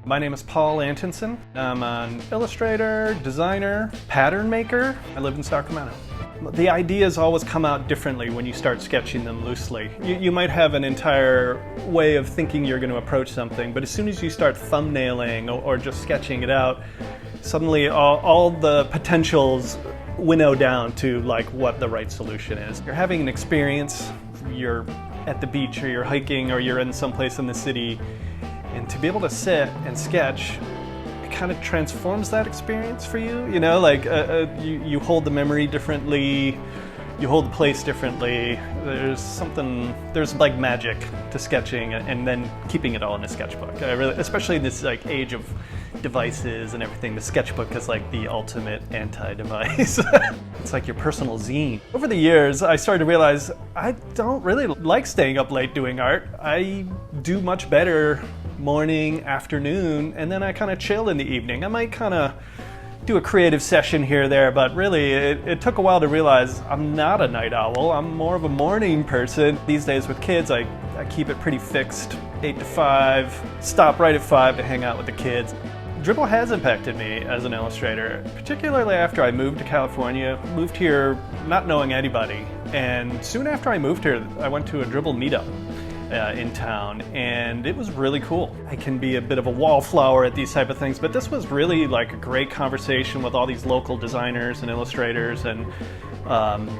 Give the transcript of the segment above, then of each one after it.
My name is Paul Antonson. I'm an illustrator, designer, pattern maker. I live in Sacramento. The ideas always come out differently when you start sketching them loosely. You might have an entire way of thinking you're going to approach something, but as soon as you start thumbnailing or just sketching it out, suddenly all the potentials winnow down to like what the right solution is. You're having an experience, you're at the beach or you're hiking or you're in someplace in the city, and to be able to sit and sketch, it kind of transforms that experience for you. You know, like you hold the memory differently, you hold the place differently. There's like magic to sketching and then keeping it all in a sketchbook. Especially in this like age of devices and everything, the sketchbook is like the ultimate anti-device. It's like your personal zine. Over the years, I started to realize I don't really like staying up late doing art. I do much better morning, afternoon, and then I kind of chill in the evening. I might kind of do a creative session here or there, but really it took a while to realize I'm not a night owl. I'm more of a morning person. These days with kids, I keep it pretty fixed, 8 to 5, stop right at 5 to hang out with the kids. Dribbble has impacted me as an illustrator, particularly after I moved to California. Moved here not knowing anybody, and soon after I moved here, I went to a Dribbble meetup in town, and it was really cool. I can be a bit of a wallflower at these type of things, but this was really like a great conversation with all these local designers and illustrators, and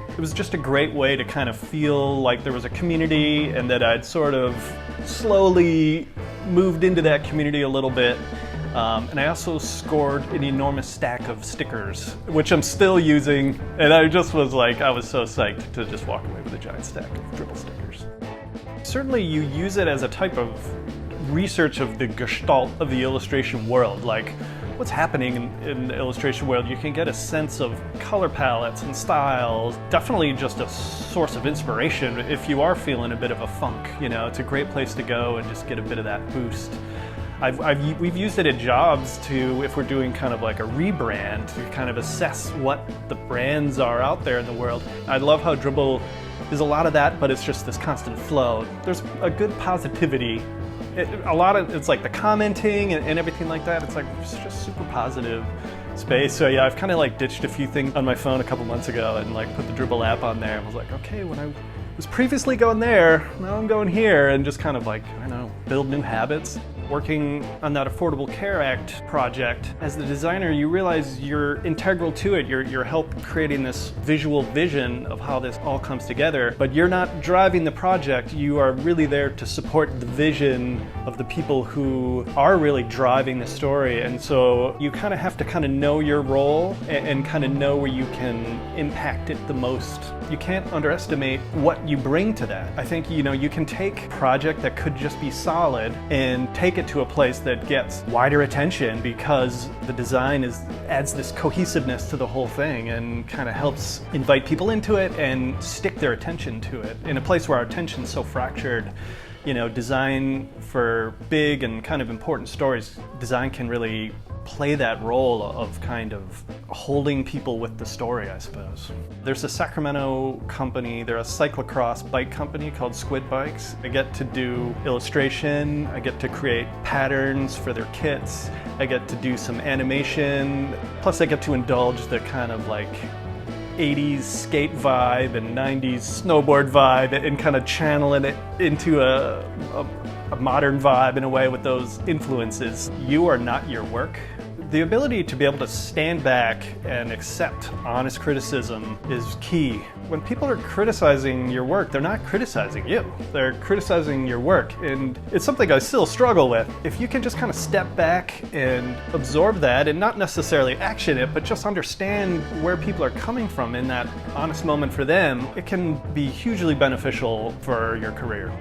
it was just a great way to kind of feel like there was a community and that I'd sort of slowly moved into that community a little bit. And I also scored an enormous stack of stickers, which I'm still using, and I just was like, I was so psyched to just walk away with a giant stack of Dribbble stickers. Certainly you use it as a type of research of the gestalt of the illustration world, like what's happening in the illustration world. You can get a sense of color palettes and styles. Definitely just a source of inspiration if you are feeling a bit of a funk. You know, it's a great place to go and just get a bit of that boost. We've used it at jobs to, if we're doing kind of like a rebrand, to kind of assess what the brands are out there in the world. I love how Dribbble is a lot of that, but it's just this constant flow. There's a good positivity. It's like the commenting and everything like that. It's like it's just super positive space. So yeah, I've kind of like ditched a few things on my phone a couple months ago and like put the Dribbble app on there and was like, okay, when I was previously going there, now I'm going here, and just kind of like, I don't know, build new habits. Working on that Affordable Care Act project, as the designer, you realize you're integral to it. You're helping creating this visual vision of how this all comes together, but you're not driving the project. You are really there to support the vision of the people who are really driving the story. And so you kind of have to kind of know your role and kind of know where you can impact it the most. You can't underestimate what you bring to that. I think, you know, you can take a project that could just be solid and take it to a place that gets wider attention because the design adds this cohesiveness to the whole thing and kind of helps invite people into it and stick their attention to it. In a place where our attention is so fractured, you know, design for big and kind of important stories, design can really play that role of kind of holding people with the story, I suppose. There's a Sacramento company, they're a cyclocross bike company called Squid Bikes. I get to do illustration, I get to create patterns for their kits, I get to do some animation, plus I get to indulge the kind of like 80s skate vibe and 90s snowboard vibe and kind of channeling it into a modern vibe in a way with those influences. You are not your work. The ability to be able to stand back and accept honest criticism is key. When people are criticizing your work, they're not criticizing you. They're criticizing your work, and it's something I still struggle with. If you can just kind of step back and absorb that and not necessarily action it, but just understand where people are coming from in that honest moment for them, it can be hugely beneficial for your career.